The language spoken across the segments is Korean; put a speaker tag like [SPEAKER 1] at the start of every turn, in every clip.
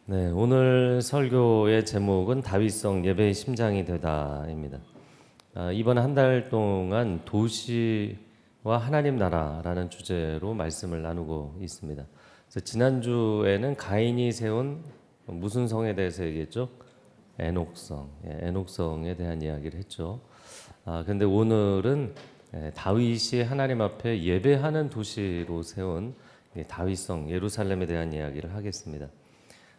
[SPEAKER 1] 네, 오늘 설교의 제목은 다윗성 예배의 심장이 되다입니다. 이번 한 달 동안 도시와 하나님 나라라는 주제로 말씀을 나누고 있습니다. 그래서 지난주에는 가인이 세운 무슨 성에 대해서 얘기했죠? 에녹성, 에녹성에 대한 이야기를 했죠. 근데 오늘은 다윗이 하나님 앞에 예배하는 도시로 세운 다윗성 예루살렘에 대한 이야기를 하겠습니다.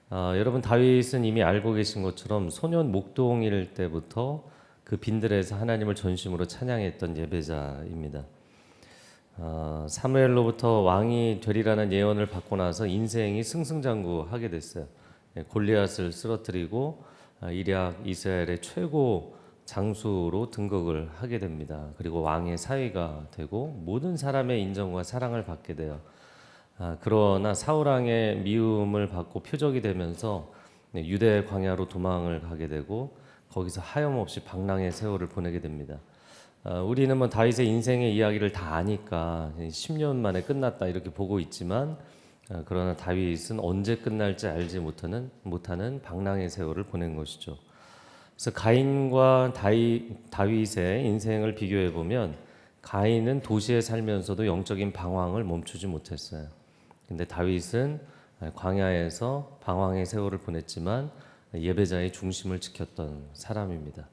[SPEAKER 1] 여러분 다윗은 이미 알고 계신 것처럼 소년 목동일 때부터 그 빈들에서 하나님을 전심으로 찬양했던 예배자입니다. 사무엘로부터 왕이 되리라는 예언을 받고 나서 인생이 승승장구하게 됐어요. 골리앗을 쓰러뜨리고 일약 이스라엘의 최고 장수로 등극을 하게 됩니다. 그리고 왕의 사위가 되고 모든 사람의 인정과 사랑을 받게 돼요. 그러나 사울 왕의 미움을 받고 표적이 되면서 유대 광야로 도망을 가게 되고 거기서 하염없이 방랑의 세월을 보내게 됩니다. 우리는 뭐 다윗의 인생의 이야기를 다 아니까 10년 만에 끝났다 이렇게 보고 있지만 그러나 다윗은 언제 끝날지 알지 못하는 방랑의 세월을 보낸 것이죠. 그래서 가인과 다윗의 인생을 비교해 보면 가인은 도시에 살면서도 영적인 방황을 멈추지 못했어요. 근데 다윗은 광야에서 방황의 세월을 보냈지만 예배자의 중심을 지켰던 사람입니다.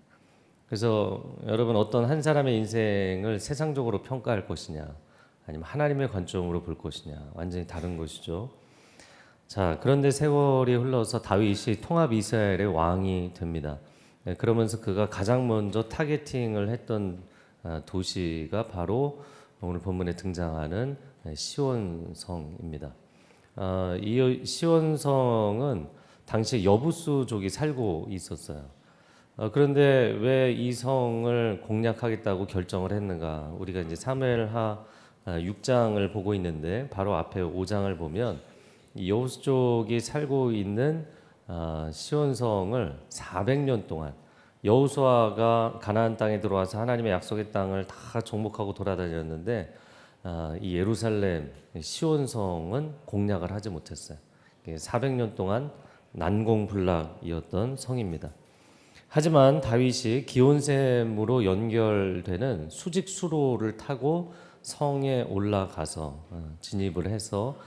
[SPEAKER 1] 그래서 여러분 어떤 한 사람의 인생을 세상적으로 평가할 것이냐 아니면 하나님의 관점으로 볼 것이냐 완전히 다른 것이죠. 자, 그런데 세월이 흘러서 다윗이 통합 이스라엘의 왕이 됩니다. 그러면서 그가 가장 먼저 타겟팅을 했던 도시가 바로 오늘 본문에 등장하는 시온성입니다. 이 시온성은 당시 여부수족이 살고 있었어요. 그런데 왜 이 성을 공략하겠다고 결정을 했는가? 우리가 이제 사무엘하 6장을 보고 있는데 바로 앞에 5장을 보면 이 여부수족이 살고 있는 시온성을 400년 동안 여호수아가 가나안 땅에 들어와서 하나님의 약속의 땅을 다 정복하고 돌아다녔는데 이 예루살렘 시온성은 공략을 하지 못했어요. 400년 동안 난공불락이었던 성입니다. 하지만 다윗이 기온샘으로 연결되는 수직 수로를 타고 성에 올라가서 진입을 해서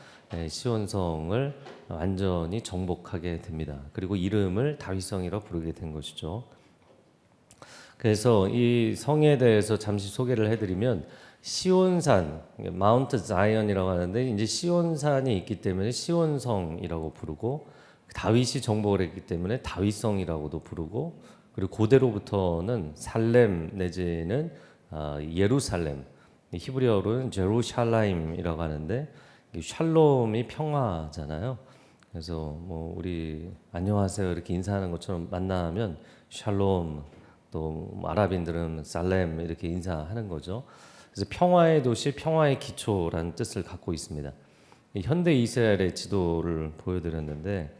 [SPEAKER 1] 시온성을 완전히 정복하게 됩니다. 그리고 이름을 다윗성이라고 부르게 된 것이죠. 그래서 이 성에 대해서 잠시 소개를 해드리면 시온산, 마운트 자이언이라고 하는데 이제 시온산이 있기 때문에 시온성이라고 부르고 다윗이 정복을 했기 때문에 다윗성이라고도 부르고 그리고 고대로부터는 살렘 내지는 예루살렘, 히브리어로는 제루샬라임이라고 하는데 샬롬이 평화잖아요. 그래서 뭐 우리 안녕하세요 이렇게 인사하는 것처럼 만나면 샬롬 또 아랍인들은 살렘 이렇게 인사하는 거죠. 그래서 평화의 도시, 평화의 기초라는 뜻을 갖고 있습니다. 현대 이스라엘의 지도를 보여드렸는데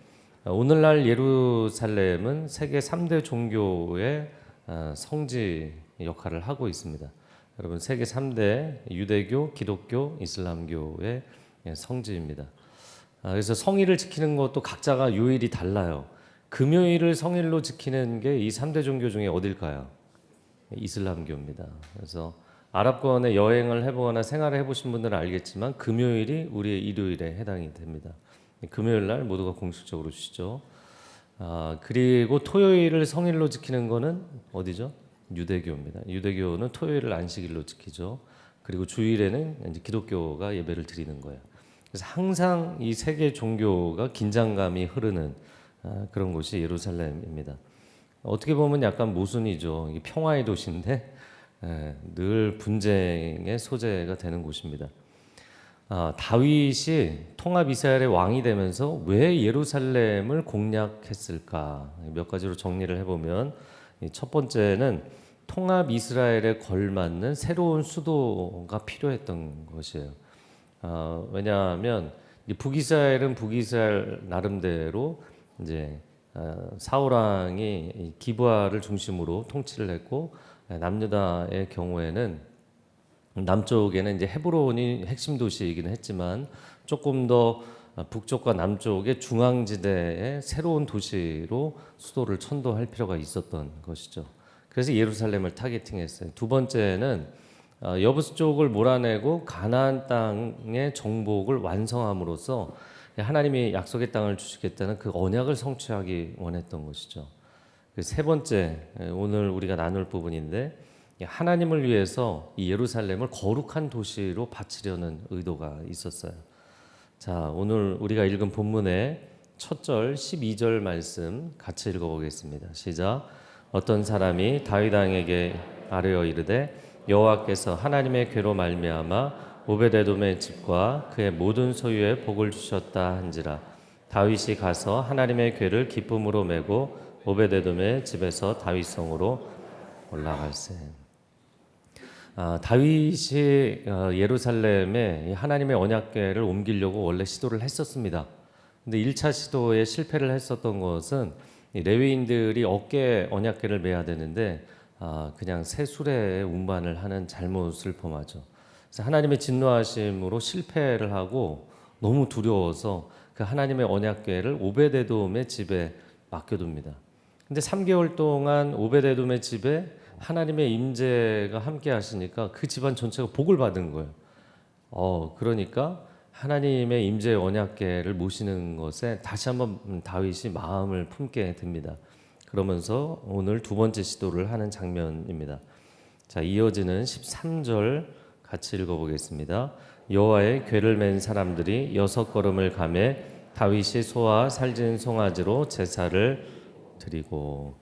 [SPEAKER 1] 오늘날 예루살렘은 세계 3대 종교의 성지 역할을 하고 있습니다. 여러분 세계 3대 유대교, 기독교, 이슬람교의 성지입니다. 그래서 성일을 지키는 것도 각자가 요일이 달라요. 금요일을 성일로 지키는 게 이 3대 종교 중에 어딜까요? 이슬람교입니다. 그래서 아랍권에 여행을 해보거나 생활을 해보신 분들은 알겠지만 금요일이 우리의 일요일에 해당이 됩니다. 금요일 날 모두가 공식적으로 쉬죠. 그리고 토요일을 성일로 지키는 거는 어디죠? 유대교입니다. 유대교는 토요일을 안식일로 지키죠. 그리고 주일에는 이제 기독교가 예배를 드리는 거예요. 그래서 항상 이 세 개 종교가 긴장감이 흐르는 그런 곳이 예루살렘입니다. 어떻게 보면 약간 모순이죠. 이게 평화의 도시인데 늘 분쟁의 소재가 되는 곳입니다. 다윗이 통합 이스라엘의 왕이 되면서 왜 예루살렘을 공략했을까? 몇 가지로 정리를 해보면 첫 번째는 통합 이스라엘에 걸맞는 새로운 수도가 필요했던 것이에요. 왜냐하면 북이스라엘은 북이스라엘 나름대로 이제 사울 왕이 기브아를 중심으로 통치를 했고 남유다의 경우에는 남쪽에는 이제 헤브론이 핵심 도시이기는 했지만 조금 더 북쪽과 남쪽의 중앙지대의 새로운 도시로 수도를 천도할 필요가 있었던 것이죠. 그래서 예루살렘을 타겟팅했어요. 두 번째는 여부스 쪽을 몰아내고 가나안 땅의 정복을 완성함으로써 하나님이 약속의 땅을 주시겠다는 그 언약을 성취하기 원했던 것이죠. 세 번째, 오늘 우리가 나눌 부분인데, 하나님을 위해서 이 예루살렘을 거룩한 도시로 바치려는 의도가 있었어요. 자, 오늘 우리가 읽은 본문의 첫 절 12절 말씀 같이 읽어보겠습니다. 시작. 어떤 사람이 다윗 왕에게 아뢰어 이르되 여호와께서 하나님의 궤로 말미암아 오베데돔의 집과 그의 모든 소유에 복을 주셨다 한지라. 다윗이 가서 하나님의 궤를 기쁨으로 메고 오베데돔의 집에서 다윗성으로 올라갈세. 다윗이 예루살렘에 하나님의 언약궤를 옮기려고 원래 시도를 했었습니다. 근데 1차 시도에 실패를 했었던 것은 레위인들이 어깨에 언약궤를 메야 되는데 그냥 새 수레에 운반을 하는 잘못을 범하죠. 그래서 하나님의 진노하심으로 실패를 하고 너무 두려워서 그 하나님의 언약궤를 오베데돔의 집에 맡겨둡니다. 근데 3개월 동안 오베데돔의 집에 하나님의 임재가 함께 하시니까 그 집안 전체가 복을 받은 거예요. 그러니까 하나님의 임재의 언약궤를 모시는 것에 다시 한번 다윗이 마음을 품게 됩니다. 그러면서 오늘 두 번째 시도를 하는 장면입니다. 자, 이어지는 13절 같이 읽어보겠습니다. 여호와의 궤를 맨 사람들이 6걸음을 가매 다윗이 소와 살진 송아지로 제사를 드리고.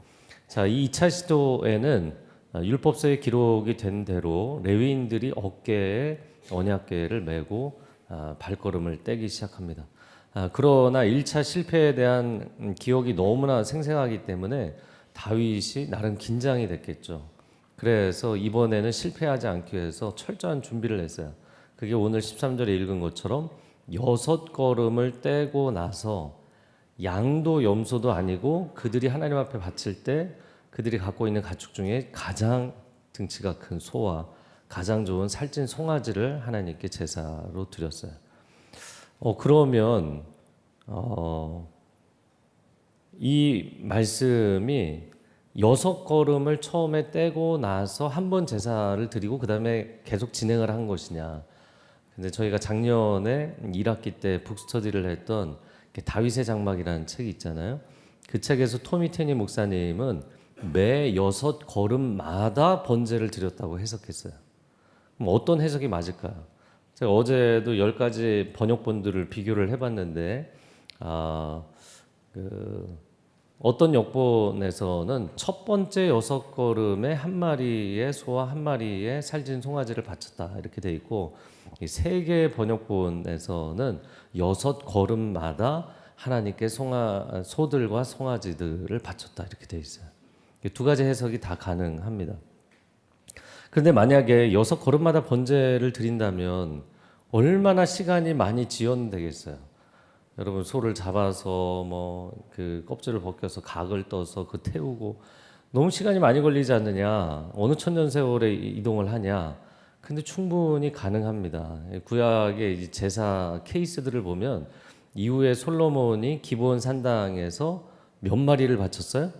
[SPEAKER 1] 자, 이 2차 시도에는 율법서에 기록이 된 대로 레위인들이 어깨에 언약궤를 메고 발걸음을 떼기 시작합니다. 그러나 1차 실패에 대한 기억이 너무나 생생하기 때문에 다윗이 나름 긴장이 됐겠죠. 그래서 이번에는 실패하지 않기 위해서 철저한 준비를 했어요. 그게 오늘 13절에 읽은 것처럼 6걸음을 떼고 나서 양도 염소도 아니고 그들이 하나님 앞에 바칠 때 그들이 갖고 있는 가축 중에 가장 등치가 큰 소와 가장 좋은 살찐 송아지를 하나님께 제사로 드렸어요. 그러면 이 말씀이 6걸음을 처음에 떼고 나서 한 번 제사를 드리고 그 다음에 계속 진행을 한 것이냐. 근데 저희가 작년에 1학기 때 북스터디를 했던 다윗의 장막이라는 책이 있잖아요. 그 책에서 토미 테니 목사님은 매 6걸음마다 번제를 드렸다고 해석했어요. 그럼 어떤 해석이 맞을까요? 제가 어제도 10가지 번역본들을 비교를 해봤는데 어떤 역본에서는 첫 번째 6걸음에 한 마리의 소와 한 마리의 살진 송아지를 바쳤다 이렇게 돼 있고, 이 세 개의 번역본에서는 6걸음마다 하나님께 소들과 송아지들을 바쳤다 이렇게 돼 있어요. 두 가지 해석이 다 가능합니다. 그런데 만약에 6걸음마다 번제를 드린다면 얼마나 시간이 많이 지연되겠어요. 여러분, 소를 잡아서 그 껍질을 벗겨서 각을 떠서 그 태우고 너무 시간이 많이 걸리지 않느냐, 어느 천년세월에 이동을 하냐. 근데 충분히 가능합니다. 구약의 제사 케이스들을 보면 이후에 솔로몬이 기브온 산당에서 몇 마리를 바쳤어요?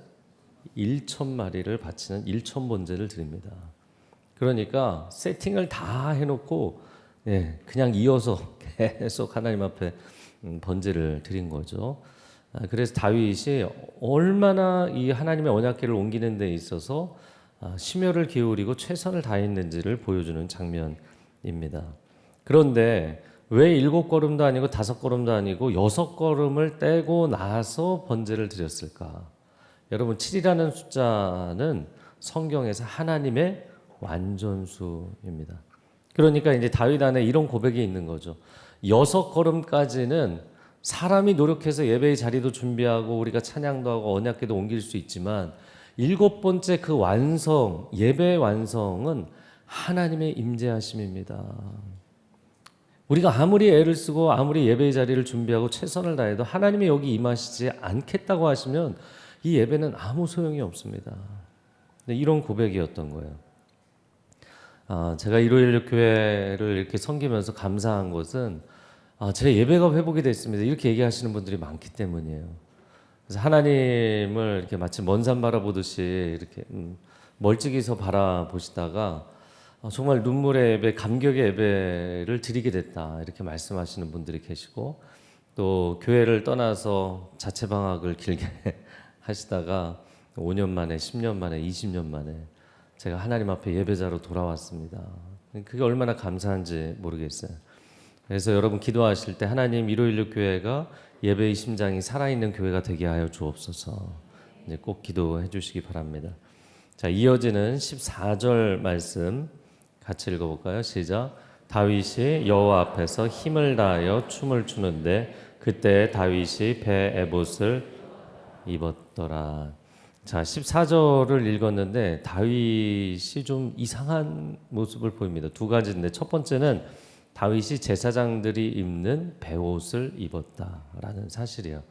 [SPEAKER 1] 1,000마리를 바치는 1,000번제를 드립니다. 그러니까 세팅을 다 해놓고 그냥 이어서 계속 하나님 앞에 번제를 드린 거죠. 그래서 다윗이 얼마나 이 하나님의 언약궤를 옮기는 데 있어서 심혈을 기울이고 최선을 다했는지를 보여주는 장면입니다. 그런데 왜 7걸음도 아니고 5걸음도 아니고 6걸음을 떼고 나서 번제를 드렸을까? 여러분, 7이라는 숫자는 성경에서 하나님의 완전수입니다. 그러니까 이제 다윗 안에 이런 고백이 있는 거죠. 6걸음까지는 사람이 노력해서 예배의 자리도 준비하고 우리가 찬양도 하고 언약궤도 옮길 수 있지만 7번째 그 완성, 예배의 완성은 하나님의 임재하심입니다. 우리가 아무리 애를 쓰고 아무리 예배의 자리를 준비하고 최선을 다해도 하나님이 여기 임하시지 않겠다고 하시면 이 예배는 아무 소용이 없습니다. 이런 고백이었던 거예요. 제가 일요일 교회를 이렇게 섬기면서 감사한 것은 제 예배가 회복이 됐습니다. 이렇게 얘기하시는 분들이 많기 때문이에요. 그래서 하나님을 이렇게 마치 먼 산 바라보듯이 이렇게 멀찍이서 바라보시다가 정말 눈물의 예배, 감격의 예배를 드리게 됐다 이렇게 말씀하시는 분들이 계시고, 또 교회를 떠나서 자체 방학을 길게 하시다가 5년 만에, 10년 만에, 20년 만에 제가 하나님 앞에 예배자로 돌아왔습니다. 그게 얼마나 감사한지 모르겠어요. 그래서 여러분 기도하실 때 하나님 일요일로 교회가 예배의 심장이 살아있는 교회가 되게 하여 주옵소서, 이제 꼭 기도해 주시기 바랍니다. 자, 이어지는 14절 말씀 같이 읽어볼까요? 시작. 다윗이 여호와 앞에서 힘을 다하여 춤을 추는데 그때 다윗이 배 에봇을 입었더라. 자, 14절을 읽었는데 다윗이 좀 이상한 모습을 보입니다. 두 가지인데, 첫 번째는 다윗이 제사장들이 입는 베옷을 입었다라는 사실이에요.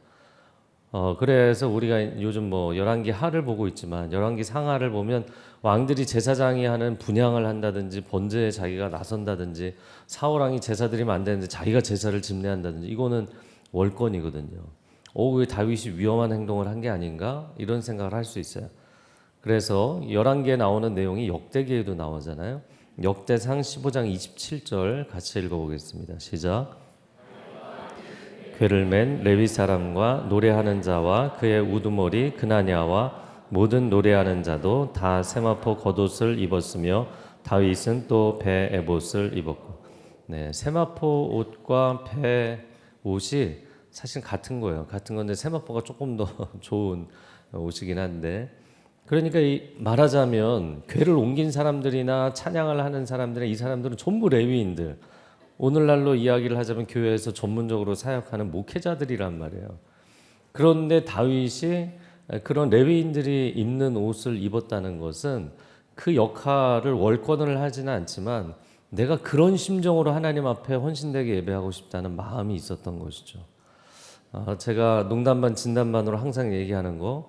[SPEAKER 1] 그래서 우리가 요즘 뭐 열왕기 하를 보고 있지만 열왕기 상하를 보면 왕들이 제사장이 하는 분향을 한다든지 번제에 자기가 나선다든지 사울 왕이 제사 드리면 안 되는데 자기가 제사를 집례한다든지, 이거는 월권이거든요. 왜 다윗이 위험한 행동을 한 게 아닌가 이런 생각을 할 수 있어요. 그래서 열왕기에 나오는 내용이 역대기에도 나오잖아요. 역대상 15장 27절 같이 읽어보겠습니다. 시작. 궤를 맨 레위 사람과 노래하는 자와 그의 우두머리 그나냐와 모든 노래하는 자도 다 세마포 겉옷을 입었으며 다윗은 또 배 에봇을 입었고. 네, 세마포 옷과 배 옷이 사실 같은 거예요. 같은 건데 세마포가 조금 더 좋은 옷이긴 한데, 그러니까 말하자면 궤를 옮긴 사람들이나 찬양을 하는 사람들이나 이 사람들은 전부 레위인들, 오늘날로 이야기를 하자면 교회에서 전문적으로 사역하는 목회자들이란 말이에요. 그런데 다윗이 그런 레위인들이 입는 옷을 입었다는 것은 그 역할을 월권을 하지는 않지만 내가 그런 심정으로 하나님 앞에 헌신되게 예배하고 싶다는 마음이 있었던 것이죠. 제가 농담반 진담반으로 항상 얘기하는 거,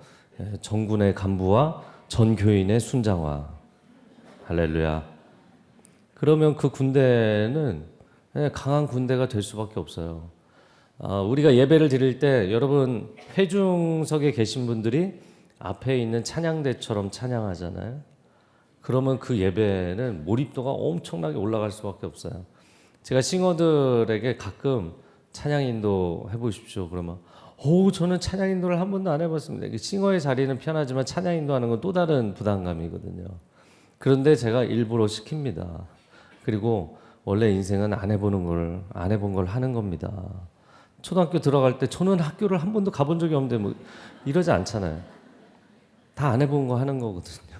[SPEAKER 1] 전군의 간부와 전 교인의 순장화. 할렐루야. 그러면 그 군대는 강한 군대가 될 수밖에 없어요. 우리가 예배를 드릴 때 여러분 회중석에 계신 분들이 앞에 있는 찬양대처럼 찬양하잖아요. 그러면 그 예배는 몰입도가 엄청나게 올라갈 수밖에 없어요. 제가 싱어들에게 가끔 찬양 인도 해보십시오. 그러면 저는 찬양 인도를 한 번도 안 해봤습니다. 싱어의 자리는 편하지만 찬양 인도하는 건 또 다른 부담감이거든요. 그런데 제가 일부러 시킵니다. 그리고 원래 인생은 안 해본 걸 하는 겁니다. 초등학교 들어갈 때 저는 학교를 한 번도 가본 적이 없는데 뭐 이러지 않잖아요. 다 안 해본 거 하는 거거든요.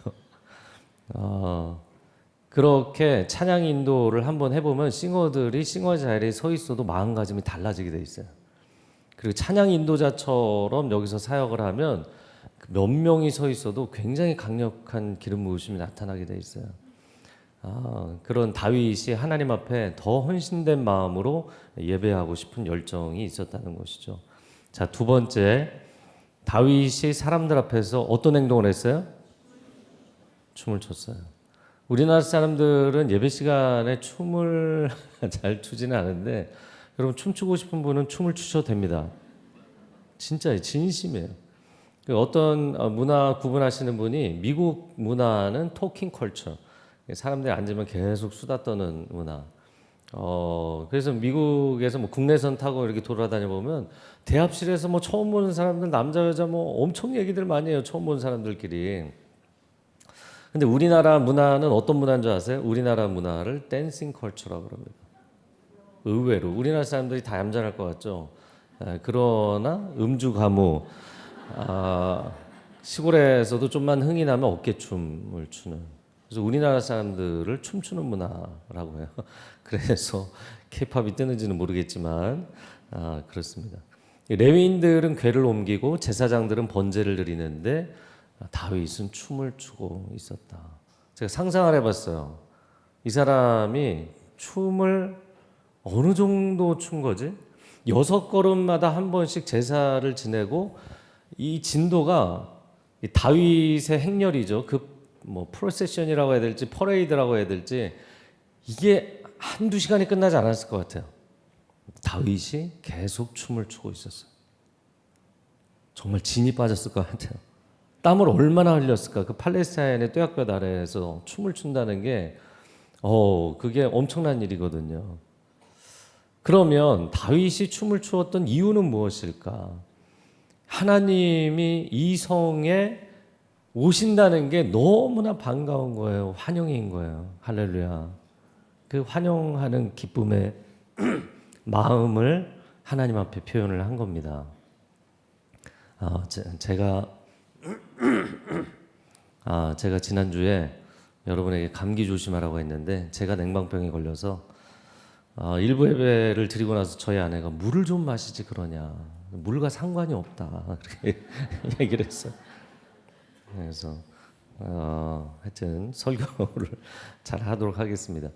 [SPEAKER 1] 그렇게 찬양 인도를 한번 해보면 싱어들이 싱어 자리에 서 있어도 마음가짐이 달라지게 돼 있어요. 그리고 찬양 인도자처럼 여기서 사역을 하면 몇 명이 서 있어도 굉장히 강력한 기름 부으심이 나타나게 돼 있어요. 그런 다윗이 하나님 앞에 더 헌신된 마음으로 예배하고 싶은 열정이 있었다는 것이죠. 자, 두 번째, 다윗이 사람들 앞에서 어떤 행동을 했어요? 춤을 췄어요. 우리나라 사람들은 예배 시간에 춤을 잘 추지는 않은데, 여러분 춤추고 싶은 분은 춤을 추셔도 됩니다. 진짜예요. 진심이에요. 어떤 문화 구분하시는 분이 미국 문화는 토킹 컬처, 사람들이 앉으면 계속 수다 떠는 문화. 그래서 미국에서 뭐 국내선 타고 이렇게 돌아다녀 보면 대합실에서 뭐 처음 보는 사람들 남자 여자 뭐 엄청 얘기들 많이 해요. 처음 보는 사람들끼리. 근데 우리나라 문화는 어떤 문화인 줄 아세요? 우리나라 문화를 댄싱 컬처라고 합니다. 의외로 우리나라 사람들이 다 얌전할 것 같죠. 그러나 음주 가무, 시골에서도 좀만 흥이 나면 어깨춤을 추는. 그래서 우리나라 사람들을 춤추는 문화라고 해요. 그래서 케이팝이 뜨는지는 모르겠지만 그렇습니다. 레위인들은 궤를 옮기고 제사장들은 번제를 드리는데 다윗은 춤을 추고 있었다. 제가 상상을 해봤어요. 이 사람이 춤을 어느 정도 춘 거지? 6걸음마다 한 번씩 제사를 지내고, 이 진도가 다윗의 행렬이죠. 그 뭐 프로세션이라고 해야 될지 퍼레이드라고 해야 될지, 이게 한두 시간이 끝나지 않았을 것 같아요. 다윗이 계속 춤을 추고 있었어요. 정말 진이 빠졌을 것 같아요. 땀을 얼마나 흘렸을까. 그 팔레스타인의 뙤약볕 아래에서 춤을 춘다는 게 그게 엄청난 일이거든요. 그러면 다윗이 춤을 추었던 이유는 무엇일까? 하나님이 이 성에 오신다는 게 너무나 반가운 거예요. 환영인 거예요. 할렐루야. 그 환영하는 기쁨의 마음을 하나님 앞에 표현을 한 겁니다. 제가 지난주에 여러분에게 감기 조심하라고 했는데 제가 냉방병에 걸려서 일부 예배를 드리고 나서 저희 아내가 물을 좀 마시지 그러냐. 물과 상관이 없다. 그렇게 얘기를 했어요. 그래서 하여튼 설교를 잘 하도록 하겠습니다.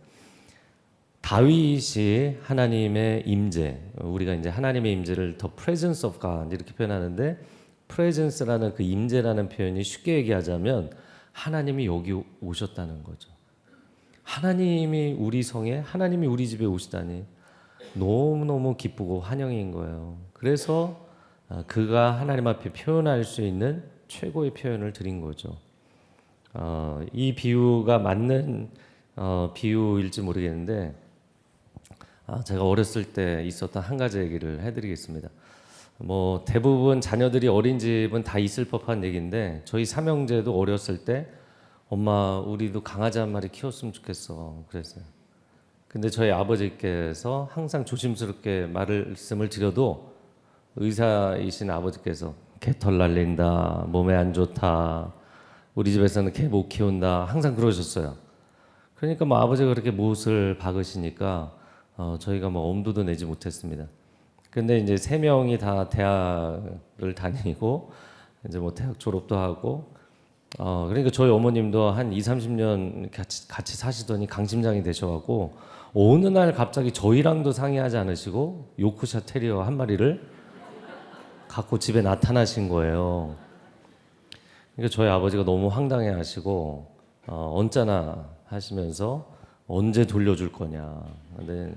[SPEAKER 1] 다윗이 하나님의 임재, 우리가 이제 하나님의 임재를 the presence of God 이렇게 표현하는데 presence라는 그 임재라는 표현이 쉽게 얘기하자면 하나님이 여기 오셨다는 거죠. 하나님이 우리 성에, 하나님이 우리 집에 오시다니 너무너무 기쁘고 환영인 거예요. 그래서 그가 하나님 앞에 표현할 수 있는 최고의 표현을 드린 거죠. 이 비유가 맞는 비유일지 모르겠는데 제가 어렸을 때 있었던 한 가지 얘기를 해드리겠습니다. 뭐 대부분 자녀들이 어린집은 다 있을 법한 얘기인데 저희 삼형제도 어렸을 때 엄마 우리도 강아지 한 마리 키웠으면 좋겠어 그랬어요. 근데 저희 아버지께서 항상 조심스럽게 말씀을 드려도 의사이신 아버지께서 개털 날린다, 몸에 안 좋다, 우리 집에서는 개 못 키운다 항상 그러셨어요. 그러니까 뭐 아버지가 그렇게 못을 박으시니까 저희가 뭐 엄두도 내지 못했습니다. 근데 이제 세 명이 다 대학을 다니고 이제 뭐 대학 졸업도 하고 그러니까 저희 어머님도 한 20-30년 같이 사시더니 강심장이 되셔갖고 어느 날 갑자기 저희랑도 상의하지 않으시고 요크샤 테리어 한 마리를 갖고 집에 나타나신 거예요. 그러니까 저희 아버지가 너무 황당해하시고 언짢아 하시면서 언제 돌려줄 거냐. 근데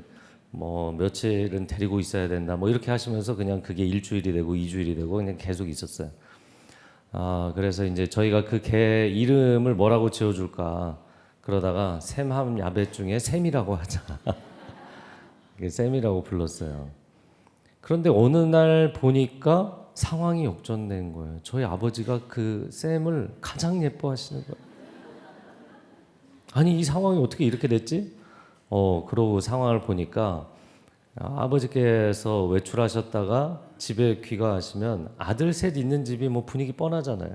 [SPEAKER 1] 뭐 며칠은 데리고 있어야 된다. 뭐 이렇게 하시면서 그냥 그게 일주일이 되고 2주일이 되고 그냥 계속 있었어요. 그래서 이제 저희가 그 개 이름을 뭐라고 지어줄까 그러다가 샘함 야벳 중에 샘이라고 하자. 샘이라고 불렀어요. 그런데 어느 날 보니까 상황이 역전된 거예요. 저희 아버지가 그 샘을 가장 예뻐하시는 거예요. 아니 이 상황이 어떻게 이렇게 됐지? 그러고 상황을 보니까 아버지께서 외출하셨다가 집에 귀가하시면 아들 셋 있는 집이 뭐 분위기 뻔하잖아요.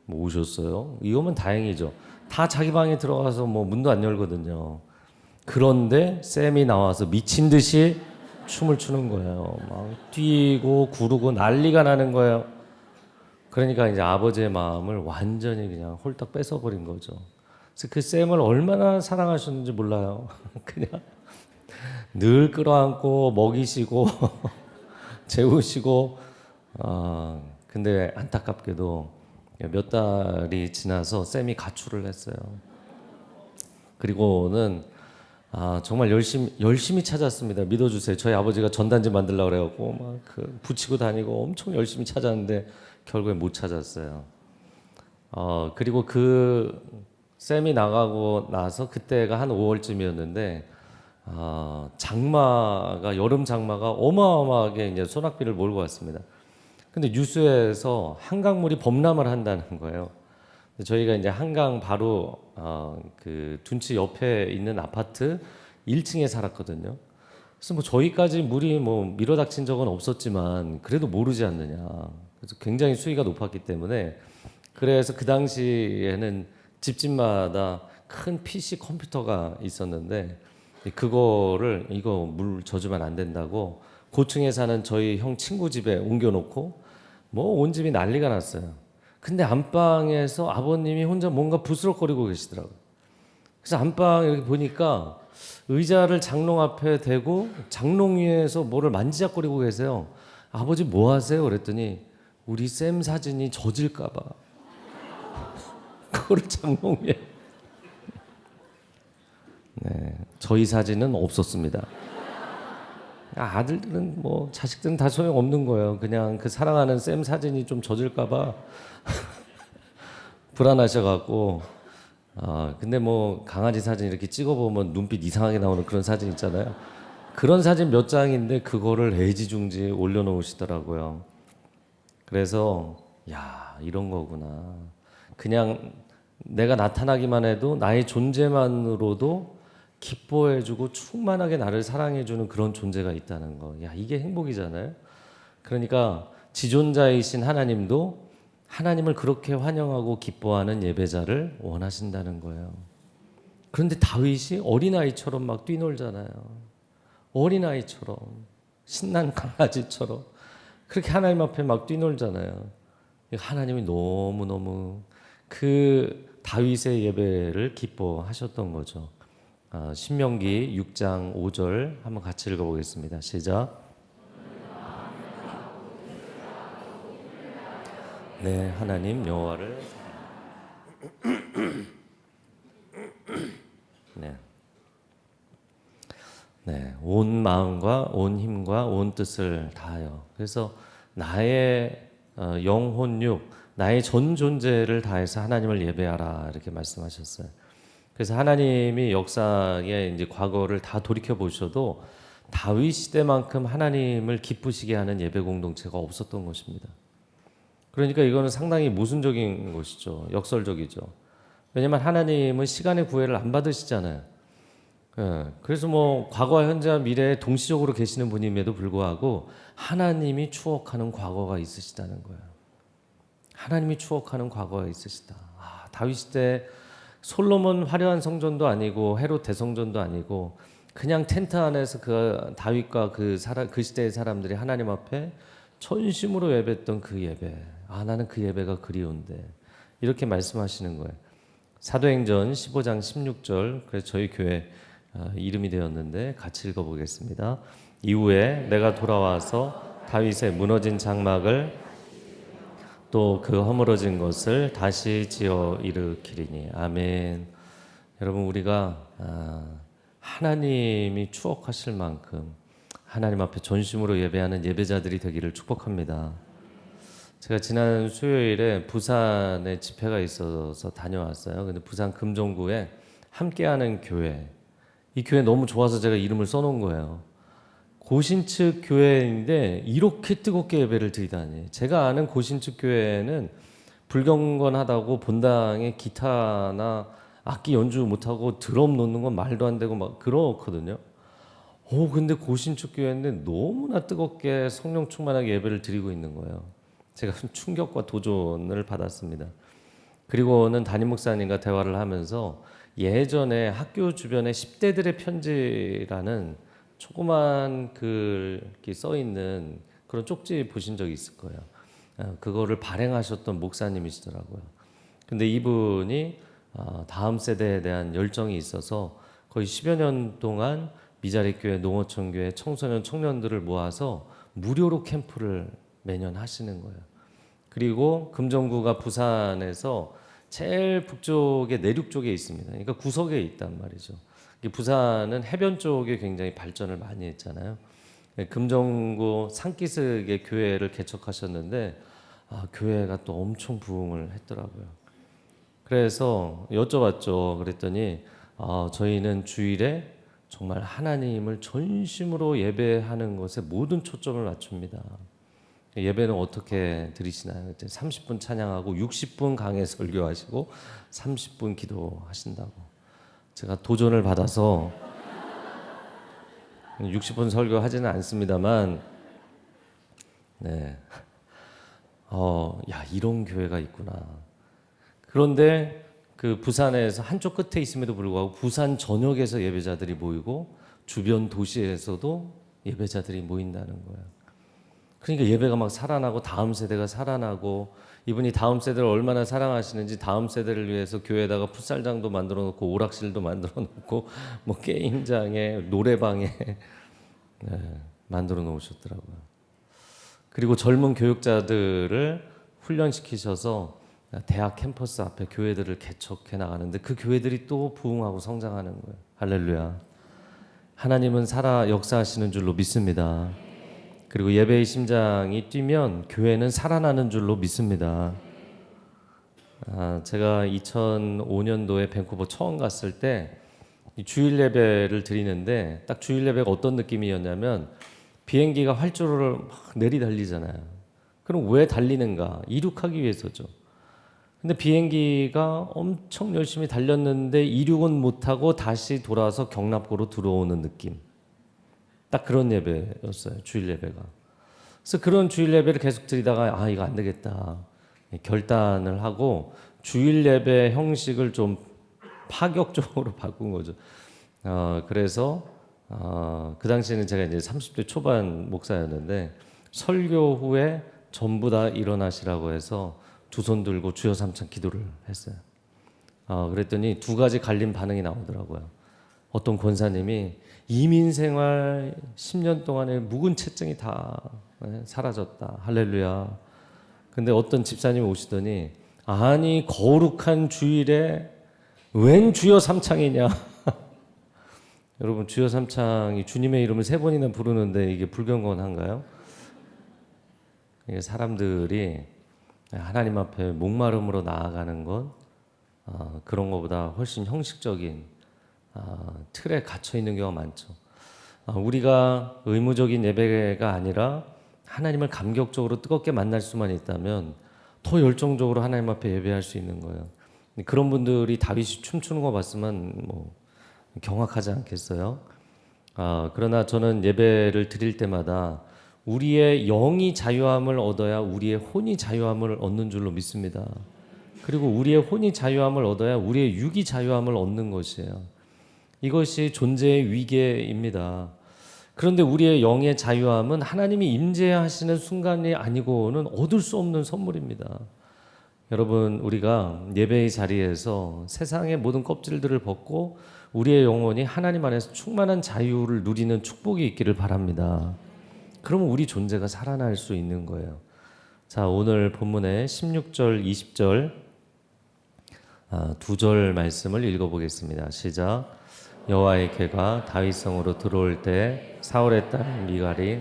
[SPEAKER 1] 뭐 오셨어요? 이거면 다행이죠. 다 자기 방에 들어가서 뭐 문도 안 열거든요. 그런데 쌤이 나와서 미친 듯이 춤을 추는 거예요. 막 뛰고 구르고 난리가 나는 거예요. 그러니까 이제 아버지의 마음을 완전히 그냥 홀딱 뺏어버린 거죠. 그래서 그 쌤을 얼마나 사랑하셨는지 몰라요. 그냥 늘 끌어안고 먹이시고 재우시고 근데 안타깝게도 몇 달이 지나서 쌤이 가출을 했어요. 그리고는 정말 열심히 찾았습니다. 믿어주세요. 저희 아버지가 전단지 만들려고 그래갖고 막 붙이고 다니고 엄청 열심히 찾았는데 결국에 못 찾았어요. 그리고 그 쌤이 나가고 나서 그때가 한 5월쯤이었는데 장마가 여름 장마가 어마어마하게 이제 소낙비를 몰고 왔습니다. 근데 뉴스에서 한강물이 범람을 한다는 거예요. 저희가 이제 한강 바로 그 둔치 옆에 있는 아파트 1층에 살았거든요. 그래서 뭐 저희까지 물이 뭐 밀어닥친 적은 없었지만 그래도 모르지 않느냐. 그래서 굉장히 수위가 높았기 때문에 그래서 그 당시에는 집집마다 큰 PC 컴퓨터가 있었는데 그거를 이거 물 젖으면 안 된다고 고층에 사는 저희 형 친구 집에 옮겨놓고 뭐 온 집이 난리가 났어요. 근데 안방에서 아버님이 혼자 뭔가 부스럭거리고 계시더라고요. 그래서 안방 이렇게 보니까 의자를 장롱 앞에 대고 장롱 위에서 뭐를 만지작거리고 계세요. 아버지 뭐 하세요? 그랬더니 우리 쌤 사진이 젖을까 봐. 그거를 장롱 위에. 네, 저희 사진은 없었습니다. 아들들은 뭐 자식들은 다 소용 없는 거예요. 그냥 그 사랑하는 쌤 사진이 좀 젖을까봐 불안하셔갖고. 근데 뭐 강아지 사진 이렇게 찍어보면 눈빛 이상하게 나오는 그런 사진 있잖아요. 그런 사진 몇 장인데 그거를 애지중지 올려놓으시더라고요. 그래서 야, 이런 거구나. 그냥 내가 나타나기만 해도 나의 존재만으로도 기뻐해주고 충만하게 나를 사랑해주는 그런 존재가 있다는 거. 야, 이게 행복이잖아요. 그러니까 지존자이신 하나님도 하나님을 그렇게 환영하고 기뻐하는 예배자를 원하신다는 거예요. 그런데 다윗이 어린아이처럼 막 뛰놀잖아요. 어린아이처럼, 신난 강아지처럼 그렇게 하나님 앞에 막 뛰놀잖아요. 하나님이 너무너무 그 다윗의 예배를 기뻐하셨던 거죠. 신명기 6장 5절 한번 같이 읽어보겠습니다. 시작. 네, 하나님 여호와를 네. 네, 온 마음과 온 힘과 온 뜻을 다하여. 그래서 나의 영혼육, 나의 전 존재를 다해서 하나님을 예배하라 이렇게 말씀하셨어요. 그래서 하나님이 역사의 이제 과거를 다 돌이켜 보셔도 다윗 시대만큼 하나님을 기쁘시게 하는 예배 공동체가 없었던 것입니다. 그러니까 이거는 상당히 모순적인 것이죠. 역설적이죠. 왜냐하면 하나님은 시간의 구애를 안 받으시잖아요. 그래서 뭐 과거와 현재와 미래에 동시적으로 계시는 분임에도 불구하고 하나님이 추억하는 과거가 있으시다는 거예요. 하나님이 추억하는 과거가 있으시다. 다윗 시대 솔로몬 화려한 성전도 아니고 헤롯 대성전도 아니고 그냥 텐트 안에서 그 다윗과 그 시대의 사람들이 하나님 앞에 전심으로 예배했던 그 예배. 나는 그 예배가 그리운데 이렇게 말씀하시는 거예요. 사도행전 15장 16절. 그래서 저희 교회 이름이 되었는데 같이 읽어보겠습니다. 이후에 내가 돌아와서 다윗의 무너진 장막을 또 그 허물어진 것을 다시 지어 일으키리니. 아멘. 여러분, 우리가 하나님이 추억하실 만큼 하나님 앞에 전심으로 예배하는 예배자들이 되기를 축복합니다. 제가 지난 수요일에 부산에 집회가 있어서 다녀왔어요. 근데 부산 금정구에 함께하는 교회, 이 교회 너무 좋아서 제가 이름을 써놓은 거예요. 고신측 교회인데 이렇게 뜨겁게 예배를 드리다니. 제가 아는 고신측 교회는 불경건하다고 본당에 기타나 악기 연주 못하고 드럼 놓는 건 말도 안 되고 막 그렇거든요. 근데 고신축 교회인데 너무나 뜨겁게 성령 충만하게 예배를 드리고 있는 거예요. 제가 충격과 도전을 받았습니다. 그리고는 담임 목사님과 대화를 하면서 예전에 학교 주변에 10대들의 편지라는 조그만 글이 써 있는 그런 쪽지 보신 적이 있을 거예요. 그거를 발행하셨던 목사님이시더라고요. 근데 이분이 다음 세대에 대한 열정이 있어서 거의 10여 년 동안 미자립교회, 농어촌교회 청소년, 청년들을 모아서 무료로 캠프를 매년 하시는 거예요. 그리고 금정구가 부산에서 제일 북쪽의 내륙 쪽에 있습니다. 그러니까 구석에 있단 말이죠. 부산은 해변 쪽에 굉장히 발전을 많이 했잖아요. 금정구 산기슭에 교회를 개척하셨는데 교회가 또 엄청 부흥을 했더라고요. 그래서 여쭤봤죠. 그랬더니 저희는 주일에 정말 하나님을 전심으로 예배하는 것에 모든 초점을 맞춥니다. 예배는 어떻게 드리시나요? 30분 찬양하고 60분 강해 설교하시고 30분 기도하신다고. 제가 도전을 받아서 60분 설교하지는 않습니다만, 네, 야, 이런 교회가 있구나. 그런데 그 부산에서 한쪽 끝에 있음에도 불구하고 부산 전역에서 예배자들이 모이고 주변 도시에서도 예배자들이 모인다는 거예요. 그러니까 예배가 막 살아나고 다음 세대가 살아나고, 이분이 다음 세대를 얼마나 사랑하시는지 다음 세대를 위해서 교회에다가 풋살장도 만들어 놓고 오락실도 만들어 놓고 뭐 게임장에 노래방에 만들어 놓으셨더라고요. 그리고 젊은 교육자들을 훈련시키셔서 대학 캠퍼스 앞에 교회들을 개척해 나가는데 그 교회들이 또 부흥하고 성장하는 거예요. 할렐루야. 하나님은 살아 역사하시는 줄로 믿습니다. 그리고 예배의 심장이 뛰면 교회는 살아나는 줄로 믿습니다. 제가 2005년도에 밴쿠버 처음 갔을 때 주일 예배를 드리는데 딱 주일 예배가 어떤 느낌이었냐면 비행기가 활주로를 막 내리달리잖아요. 그럼 왜 달리는가? 이륙하기 위해서죠. 근데 비행기가 엄청 열심히 달렸는데 이륙은 못하고 다시 돌아서 경납고로 들어오는 느낌. 딱 그런 예배였어요. 주일 예배가. 그래서 그런 주일 예배를 계속 드리다가 이거 안 되겠다. 결단을 하고 주일 예배 형식을 좀 파격적으로 바꾼 거죠. 그래서 그 당시에는 제가 이제 30대 초반 목사였는데 설교 후에 전부 다 일어나시라고 해서 두 손 들고 주여 삼창 기도를 했어요. 그랬더니 두 가지 갈린 반응이 나오더라고요. 어떤 권사님이 이민 생활 10년 동안의 묵은 채증이 다 사라졌다. 할렐루야. 근데 어떤 집사님이 오시더니 아니 거룩한 주일에 웬 주여 삼창이냐. 여러분 주여 삼창이 주님의 이름을 3번이나 부르는데 이게 불경건한가요? 이게 사람들이 하나님 앞에 목마름으로 나아가는 건 그런 것보다 훨씬 형식적인 틀에 갇혀 있는 경우가 많죠. 우리가 의무적인 예배가 아니라 하나님을 감격적으로 뜨겁게 만날 수만 있다면 더 열정적으로 하나님 앞에 예배할 수 있는 거예요. 그런 분들이 다윗이 춤추는 거 봤으면 뭐 경악하지 않겠어요? 그러나 저는 예배를 드릴 때마다 우리의 영이 자유함을 얻어야 우리의 혼이 자유함을 얻는 줄로 믿습니다. 그리고 우리의 혼이 자유함을 얻어야 우리의 육이 자유함을 얻는 것이에요. 이것이 존재의 위계입니다. 그런데 우리의 영의 자유함은 하나님이 임재하시는 순간이 아니고는 얻을 수 없는 선물입니다. 여러분, 우리가 예배의 자리에서 세상의 모든 껍질들을 벗고 우리의 영혼이 하나님 안에서 충만한 자유를 누리는 축복이 있기를 바랍니다. 그러면 우리 존재가 살아날 수 있는 거예요. 자, 오늘 본문의 16절, 20절 2절 말씀을 읽어보겠습니다. 시작. 여호와의 개가 다윗성으로 들어올 때 사울의 딸 미갈이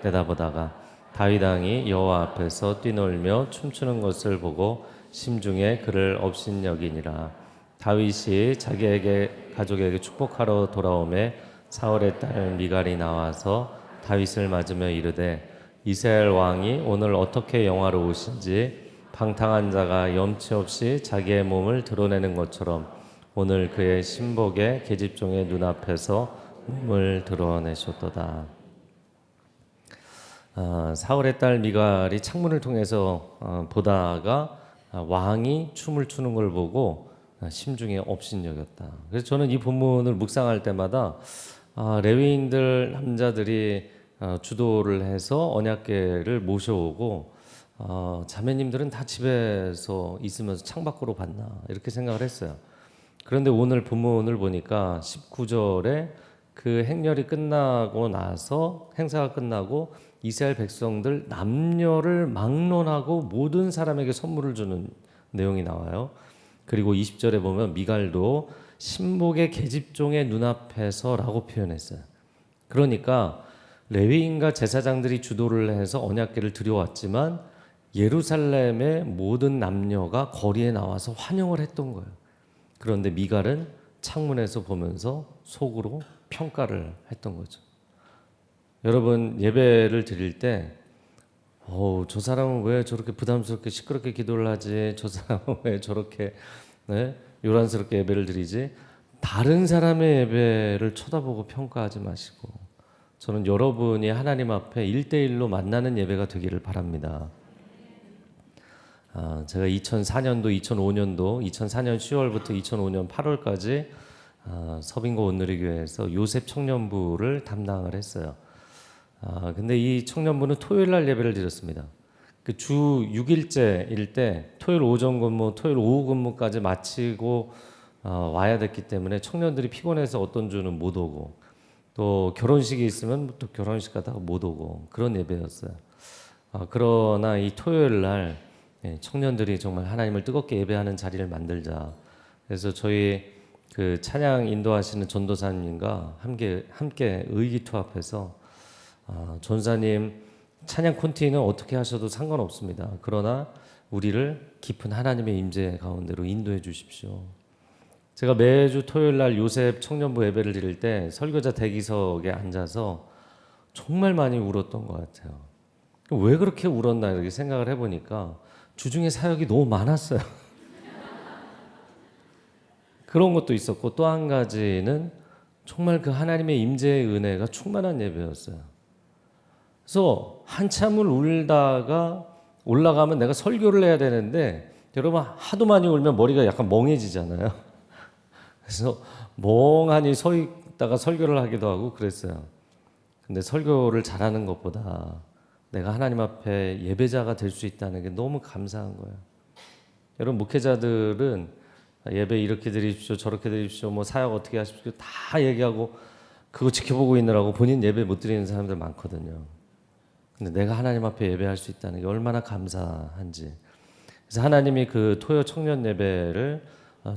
[SPEAKER 1] 내다보다가 다윗 왕이 여호와 앞에서 뛰놀며 춤추는 것을 보고 심중에 그를 업신여기니라. 다윗이 자기에게 가족에게 축복하러 돌아오매 사울의 딸 미갈이 나와서 다윗을 맞으며 이르되 이스라엘 왕이 오늘 어떻게 영화로우신지 방탕한 자가 염치 없이 자기의 몸을 드러내는 것처럼 오늘 그의 신복의 계집종의 눈앞에서 몸을 드러내셨도다. 사울의 딸 미갈이 창문을 통해서 보다가 왕이 춤을 추는 걸 보고 심중에 업신여겼다. 그래서 저는 이 본문을 묵상할 때마다 레위인들 남자들이 주도를 해서 언약궤를 모셔오고 자매님들은 다 집에서 있으면서 창밖으로 봤나 이렇게 생각을 했어요. 그런데 오늘 본문을 보니까 19절에 그 행렬이 끝나고 나서 행사가 끝나고 이스라엘 백성들 남녀를 막론하고 모든 사람에게 선물을 주는 내용이 나와요. 그리고 20절에 보면 미갈도 신복의 계집종의 눈앞에서라고 표현했어요. 그러니까 레위인과 제사장들이 주도를 해서 언약궤를 들여왔지만 예루살렘의 모든 남녀가 거리에 나와서 환영을 했던 거예요. 그런데 미갈은 창문에서 보면서 속으로 평가를 했던 거죠. 여러분 예배를 드릴 때 저 사람은 왜 저렇게 부담스럽게 시끄럽게 기도를 하지? 저 사람은 왜 저렇게 요란스럽게 예배를 드리지? 다른 사람의 예배를 쳐다보고 평가하지 마시고 저는 여러분이 하나님 앞에 1대1로 만나는 예배가 되기를 바랍니다. 제가 2004년도, 2005년도, 2004년 10월부터 2005년 8월까지 서빙고 온누리교회에서 요셉 청년부를 담당을 했어요. 근데 이 청년부는 토요일 날 예배를 드렸습니다. 그 주 6일째일 때 토요일 오전 근무, 토요일 오후 근무까지 마치고 와야 됐기 때문에 청년들이 피곤해서 어떤 주는 못 오고 또 결혼식이 있으면 또 결혼식 가다가 못 오고 그런 예배였어요. 그러나 이 토요일 날 청년들이 정말 하나님을 뜨겁게 예배하는 자리를 만들자. 그래서 저희 그 찬양 인도하시는 전도사님과 함께 의기투합해서 전사님 찬양 콘티는 어떻게 하셔도 상관없습니다. 그러나 우리를 깊은 하나님의 임재 가운데로 인도해 주십시오. 제가 매주 토요일 날 요셉 청년부 예배를 드릴 때 설교자 대기석에 앉아서 정말 많이 울었던 것 같아요. 왜 그렇게 울었나 이렇게 생각을 해보니까 주중에 사역이 너무 많았어요. 그런 것도 있었고 또 한 가지는 정말 그 하나님의 임재의 은혜가 충만한 예배였어요. 그래서 한참을 울다가 올라가면 내가 설교를 해야 되는데 여러분 하도 많이 울면 머리가 약간 멍해지잖아요. 그래서 멍하니 서 있다가 설교를 하기도 하고 그랬어요. 근데 설교를 잘하는 것보다 내가 하나님 앞에 예배자가 될 수 있다는 게 너무 감사한 거예요. 여러분 목회자들은 예배 이렇게 드리십시오, 저렇게 드리십시오, 뭐 사역 어떻게 하십시오 다 얘기하고 그거 지켜보고 있느라고 본인 예배 못 드리는 사람들 많거든요. 근데 내가 하나님 앞에 예배할 수 있다는 게 얼마나 감사한지. 그래서 하나님이 그 토요 청년 예배를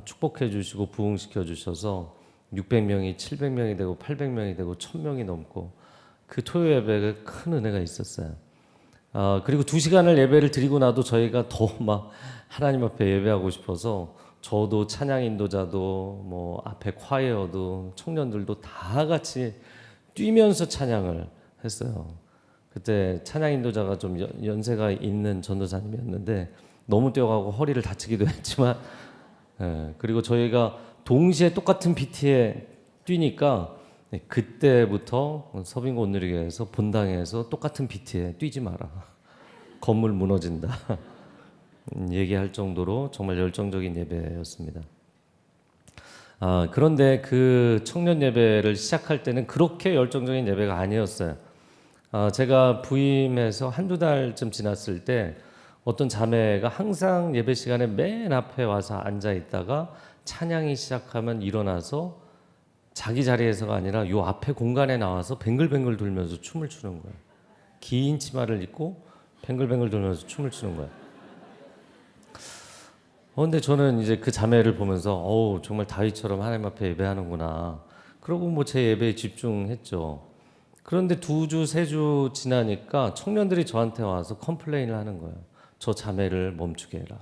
[SPEAKER 1] 축복해 주시고 부흥시켜 주셔서 600명이 700명이 되고 800명이 되고 1000명이 넘고 그 토요 예배가 큰 은혜가 있었어요. 그리고 2시간을 예배를 드리고 나도 저희가 더 막 하나님 앞에 예배하고 싶어서 저도 찬양 인도자도 뭐 앞에 콰이어도 청년들도 다 같이 뛰면서 찬양을 했어요. 그때 찬양 인도자가 좀 연세가 있는 전도사님이었는데 너무 뛰어가고 허리를 다치기도 했지만 그리고 저희가 동시에 똑같은 BT에 뛰니까 그때부터 서빙고 온누리교회에서 본당에서 똑같은 BT에 뛰지 마라. 건물 무너진다. 얘기할 정도로 정말 열정적인 예배였습니다. 그런데 그 청년 예배를 시작할 때는 그렇게 열정적인 예배가 아니었어요. 제가 부임해서 한두 달쯤 지났을 때 어떤 자매가 항상 예배 시간에 맨 앞에 와서 앉아 있다가 찬양이 시작하면 일어나서 자기 자리에서가 아니라 요 앞에 공간에 나와서 뱅글뱅글 돌면서 춤을 추는 거예요. 긴 치마를 입고 뱅글뱅글 돌면서 춤을 추는 거예요. 근데 저는 이제 그 자매를 보면서 정말 다윗처럼 하나님 앞에 예배하는구나. 그러고 뭐 제 예배에 집중했죠. 그런데 2주, 3주 지나니까 청년들이 저한테 와서 컴플레인을 하는 거예요. 저 자매를 멈추게 해라.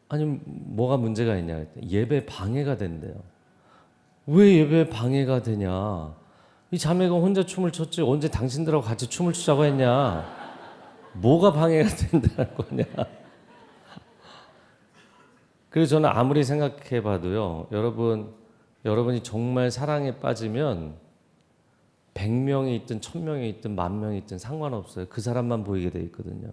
[SPEAKER 1] 아니 뭐가 문제가 있냐 했더니 예배 방해가 된대요. 왜 예배 방해가 되냐? 이 자매가 혼자 춤을 췄지 언제 당신들하고 같이 춤을 추자고 했냐? 뭐가 방해가 된다는 거냐? 그래서 저는 아무리 생각해봐도요, 여러분이 정말 사랑에 빠지면 100명이 있든 1000명이 있든 10,000명이 있든 상관없어요. 그 사람만 보이게 돼 있거든요.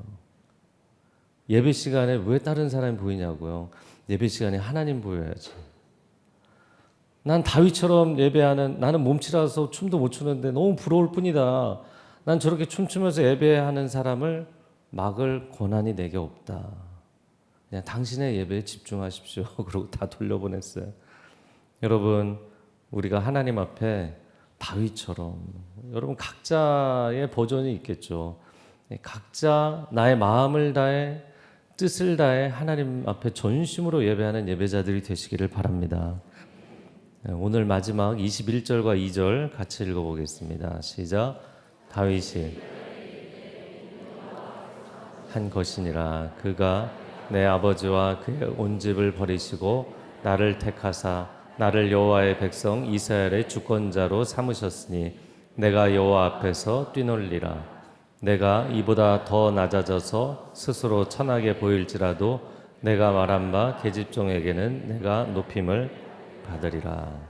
[SPEAKER 1] 예배 시간에 왜 다른 사람이 보이냐고요. 예배 시간에 하나님 보여야지. 난 다윗처럼 예배하는, 나는 몸치라서 춤도 못 추는데 너무 부러울 뿐이다. 난 저렇게 춤추면서 예배하는 사람을 막을 권한이 내게 없다. 그냥 당신의 예배에 집중하십시오. 그러고 다 돌려보냈어요. 여러분, 우리가 하나님 앞에 다윗처럼, 여러분 각자의 버전이 있겠죠. 각자 나의 마음을 다해 뜻을 다해 하나님 앞에 전심으로 예배하는 예배자들이 되시기를 바랍니다. 오늘 마지막 21절과 2절 같이 읽어보겠습니다. 시작. 다윗이 한 것이니라. 그가 내 아버지와 그의 온 집을 버리시고 나를 택하사 나를 여호와의 백성 이스라엘의 주권자로 삼으셨으니 내가 여호와 앞에서 뛰놀리라. 내가 이보다 더 낮아져서 스스로 천하게 보일지라도 내가 말한 바 계집종에게는 내가 높임을 받으리라.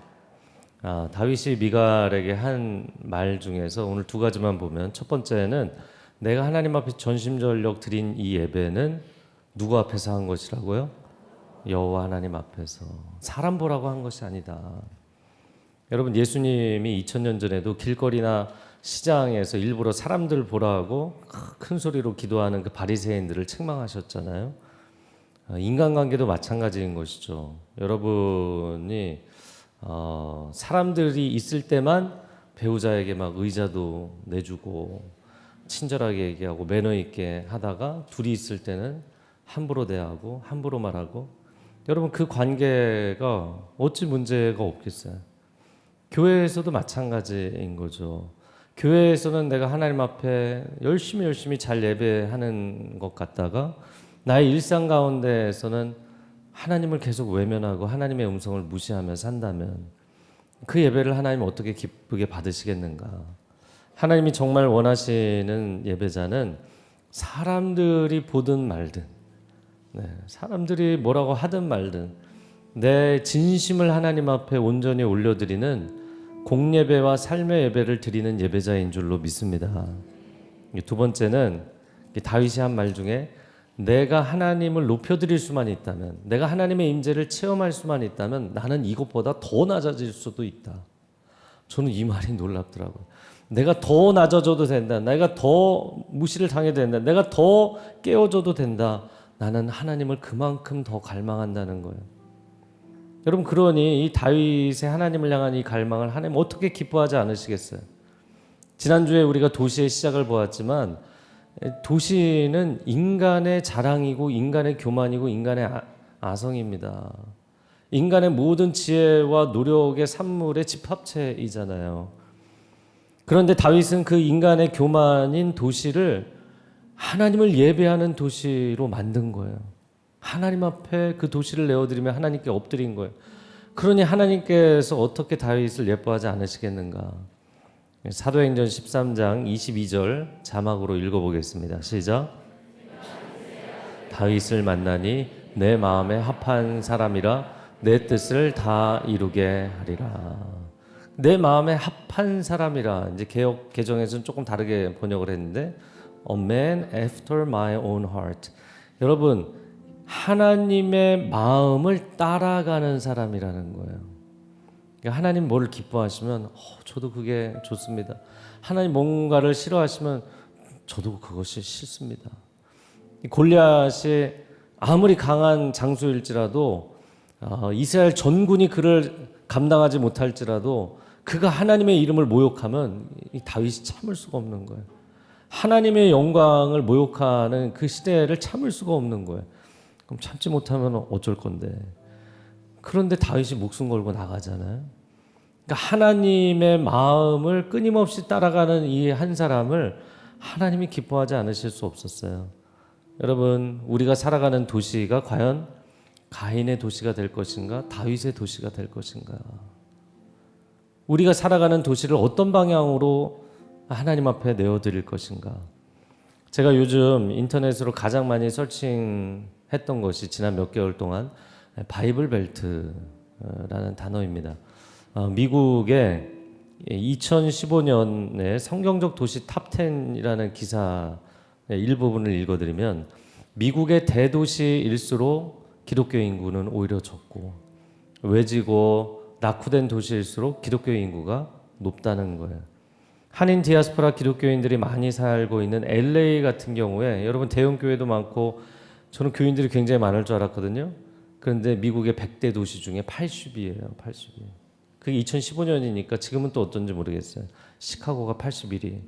[SPEAKER 1] 다윗이 미갈에게 한 말 중에서 오늘 2가지만 보면, 첫 번째는 내가 하나님 앞에 전심전력 드린 이 예배는 누구 앞에서 한 것이라고요? 여호와 하나님 앞에서. 사람 보라고 한 것이 아니다. 여러분, 예수님이 2000년 전에도 길거리나 시장에서 일부러 사람들 보라고 큰 소리로 기도하는 그 바리새인들을 책망하셨잖아요. 인간관계도 마찬가지인 것이죠. 여러분이 사람들이 있을 때만 배우자에게 막 의자도 내주고 친절하게 얘기하고 매너 있게 하다가 둘이 있을 때는 함부로 대하고 함부로 말하고, 여러분 그 관계가 어찌 문제가 없겠어요? 교회에서도 마찬가지인 거죠. 교회에서는 내가 하나님 앞에 열심히 잘 예배하는 것 같다가 나의 일상 가운데에서는 하나님을 계속 외면하고 하나님의 음성을 무시하며 산다면 그 예배를 하나님 어떻게 기쁘게 받으시겠는가? 하나님이 정말 원하시는 예배자는 사람들이 보든 말든, 사람들이 뭐라고 하든 말든 내 진심을 하나님 앞에 온전히 올려드리는 공예배와 삶의 예배를 드리는 예배자인 줄로 믿습니다. 두 번째는 다윗이 한 말 중에 내가 하나님을 높여드릴 수만 있다면, 내가 하나님의 임재를 체험할 수만 있다면 나는 이것보다 더 낮아질 수도 있다. 저는 이 말이 놀랍더라고요. 내가 더 낮아져도 된다. 내가 더 무시를 당해도 된다. 내가 더 깨어져도 된다. 나는 하나님을 그만큼 더 갈망한다는 거예요. 여러분, 그러니 이 다윗의 하나님을 향한 이 갈망을 하나님 어떻게 기뻐하지 않으시겠어요? 지난주에 우리가 도시의 시작을 보았지만 도시는 인간의 자랑이고 인간의 교만이고 인간의 아성입니다. 인간의 모든 지혜와 노력의 산물의 집합체이잖아요. 그런데 다윗은 그 인간의 교만인 도시를 하나님을 예배하는 도시로 만든 거예요. 하나님 앞에 그 도시를 내어드리며 하나님께 엎드린 거예요. 그러니 하나님께서 어떻게 다윗을 예뻐하지 않으시겠는가? 사도행전 13장 22절 자막으로 읽어보겠습니다. 시작. 다윗을 만나니 내 마음에 합한 사람이라 내 뜻을 다 이루게 하리라. 내 마음에 합한 사람이라. 이제 개역 개정에서는 조금 다르게 번역을 했는데 A man after my own heart. 여러분, 하나님의 마음을 따라가는 사람이라는 거예요. 하나님 뭐를 기뻐하시면 저도 그게 좋습니다. 하나님 뭔가를 싫어하시면 저도 그것이 싫습니다. 골리앗이 아무리 강한 장수일지라도 이스라엘 전군이 그를 감당하지 못할지라도 그가 하나님의 이름을 모욕하면 이 다윗이 참을 수가 없는 거예요. 하나님의 영광을 모욕하는 그 시대를 참을 수가 없는 거예요. 그럼 참지 못하면 어쩔 건데. 그런데 다윗이 목숨 걸고 나가잖아요. 그러니까 하나님의 마음을 끊임없이 따라가는 이 한 사람을 하나님이 기뻐하지 않으실 수 없었어요. 여러분, 우리가 살아가는 도시가 과연 가인의 도시가 될 것인가, 다윗의 도시가 될 것인가? 우리가 살아가는 도시를 어떤 방향으로 하나님 앞에 내어드릴 것인가? 제가 요즘 인터넷으로 가장 많이 서칭했던 것이 지난 몇 개월 동안 바이블 벨트라는 단어입니다. 미국의 2015년에 성경적 도시 탑 10이라는 기사의 일부분을 읽어드리면 미국의 대도시일수록 기독교 인구는 오히려 적고 외지고 낙후된 도시일수록 기독교 인구가 높다는 거예요. 한인 디아스포라 기독교인들이 많이 살고 있는 LA 같은 경우에 여러분 대형 교회도 많고 저는 교인들이 굉장히 많을 줄 알았거든요. 그런데 미국의 100대 도시 중에 80이에요. 80이. 그게 2015년이니까 지금은 또 어떤지 모르겠어요. 시카고가 81위.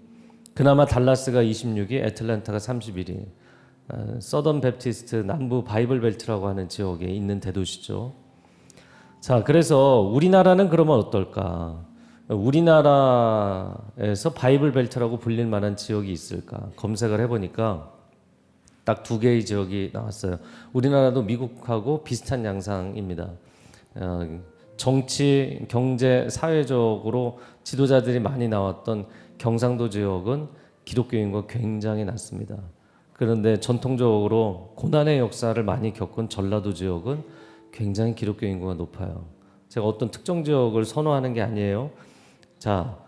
[SPEAKER 1] 그나마 달라스가 26위, 애틀랜타가 31위. 서던 베프티스트 남부 바이블 벨트라고 하는 지역에 있는 대도시죠. 자, 그래서 우리나라는 그러면 어떨까? 우리나라에서 바이블 벨트라고 불릴 만한 지역이 있을까? 검색을 해보니까 딱 두 개의 지역이 나왔어요. 우리나라도 미국하고 비슷한 양상입니다. 정치, 경제, 사회적으로 지도자들이 많이 나왔던 경상도 지역은 기독교 인구가 굉장히 낮습니다. 그런데 전통적으로 고난의 역사를 많이 겪은 전라도 지역은 굉장히 기독교 인구가 높아요. 제가 어떤 특정 지역을 선호하는 게 아니에요. 자,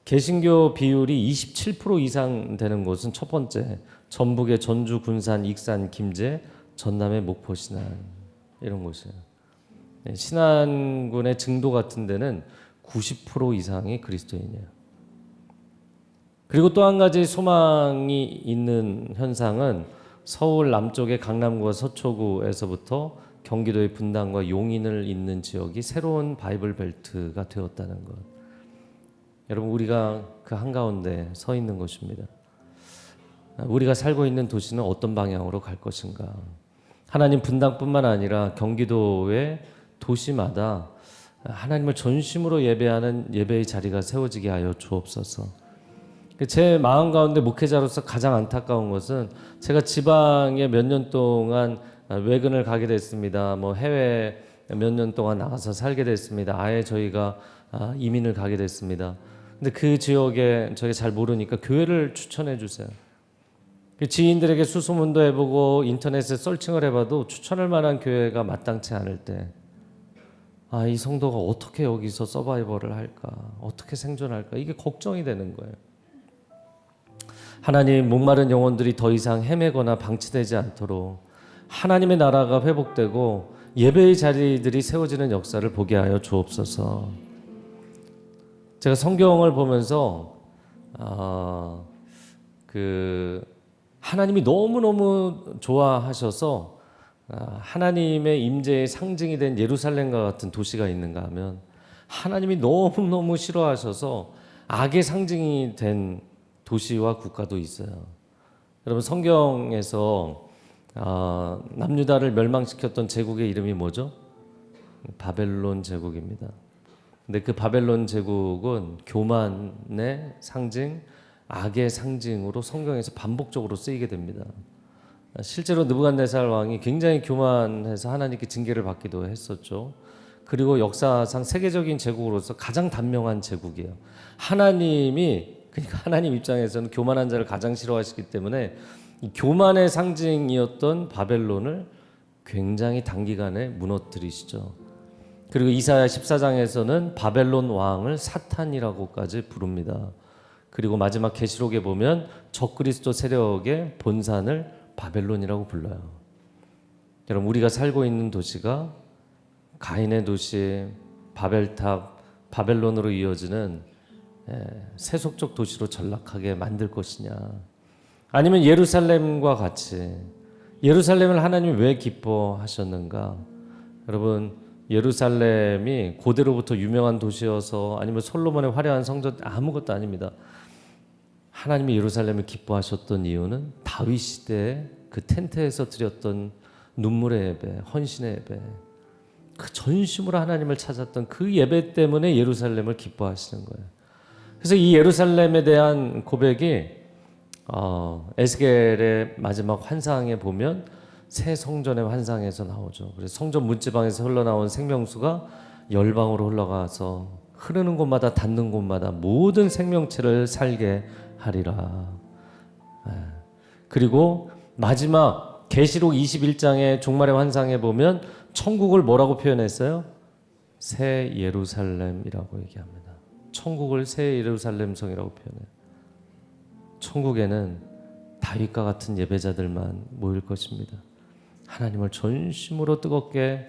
[SPEAKER 1] 개신교 비율이 27% 이상 되는 곳은 첫 번째, 전북의 전주, 군산, 익산, 김제, 전남의 목포, 신안 이런 곳이에요. 신안군의 증도 같은 데는 90% 이상이 그리스도인이에요. 그리고 또 한 가지 소망이 있는 현상은 서울 남쪽의 강남구와 서초구에서부터 경기도의 분당과 용인을 잇는 지역이 새로운 바이블 벨트가 되었다는 것. 여러분, 우리가 그 한가운데 서 있는 것입니다. 우리가 살고 있는 도시는 어떤 방향으로 갈 것인가? 하나님 분당뿐만 아니라 경기도의 도시마다 하나님을 전심으로 예배하는 예배의 자리가 세워지게 하여 주옵소서. 제 마음 가운데 목회자로서 가장 안타까운 것은 제가 지방에 몇 년 동안 외근을 가게 됐습니다. 뭐 해외 몇 년 동안 나가서 살게 됐습니다. 아예 저희가 이민을 가게 됐습니다. 근데 그 지역에 저희가 잘 모르니까 교회를 추천해 주세요. 지인들에게 수소문도 해보고 인터넷에 서칭을 해봐도 추천할 만한 교회가 마땅치 않을 때, 이 성도가 어떻게 여기서 서바이벌을 할까, 어떻게 생존할까, 이게 걱정이 되는 거예요. 하나님, 목마른 영혼들이 더 이상 헤매거나 방치되지 않도록 하나님의 나라가 회복되고 예배의 자리들이 세워지는 역사를 보게 하여 주옵소서. 제가 성경을 보면서 하나님이 너무너무 좋아하셔서 하나님의 임재의 상징이 된 예루살렘과 같은 도시가 있는가 하면, 하나님이 너무너무 싫어하셔서 악의 상징이 된 도시와 국가도 있어요. 여러분, 성경에서 남유다를 멸망시켰던 제국의 이름이 뭐죠? 바벨론 제국입니다. 근데 그 바벨론 제국은 교만의 상징, 악의 상징으로 성경에서 반복적으로 쓰이게 됩니다. 실제로 느부갓네살 왕이 굉장히 교만해서 하나님께 징계를 받기도 했었죠. 그리고 역사상 세계적인 제국으로서 가장 단명한 제국이에요. 그러니까 하나님 입장에서는 교만한 자를 가장 싫어하시기 때문에 이 교만의 상징이었던 바벨론을 굉장히 단기간에 무너뜨리시죠. 그리고 이사야 14장에서는 바벨론 왕을 사탄이라고까지 부릅니다. 그리고 마지막 계시록에 보면 적그리스도 세력의 본산을 바벨론이라고 불러요. 여러분, 우리가 살고 있는 도시가 가인의 도시, 바벨탑, 바벨론으로 이어지는 세속적 도시로 전락하게 만들 것이냐, 아니면 예루살렘과 같이, 예루살렘을 하나님이 왜 기뻐하셨는가? 여러분, 예루살렘이 고대로부터 유명한 도시여서, 아니면 솔로몬의 화려한 성전, 아무것도 아닙니다. 하나님이 예루살렘을 기뻐하셨던 이유는 다윗 시대에 그 텐트에서 드렸던 눈물의 예배, 헌신의 예배, 그 전심으로 하나님을 찾았던 그 예배 때문에 예루살렘을 기뻐하시는 거예요. 그래서 이 예루살렘에 대한 고백이 에스겔의 마지막 환상에 보면 새 성전의 환상에서 나오죠. 그래서 성전 문지방에서 흘러나온 생명수가 열방으로 흘러가서 흐르는 곳마다 닿는 곳마다 모든 생명체를 살게 하리라. 그리고 마지막 계시록 21장의 종말의 환상에 보면 천국을 뭐라고 표현했어요? 새 예루살렘이라고 얘기합니다. 천국을 새 예루살렘 성이라고 표현해요. 천국에는 다윗과 같은 예배자들만 모일 것입니다. 하나님을 전심으로 뜨겁게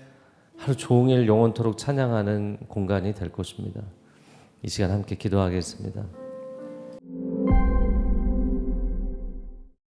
[SPEAKER 1] 하루 종일 영원토록 찬양하는 공간이 될 것입니다. 이 시간 함께 기도하겠습니다.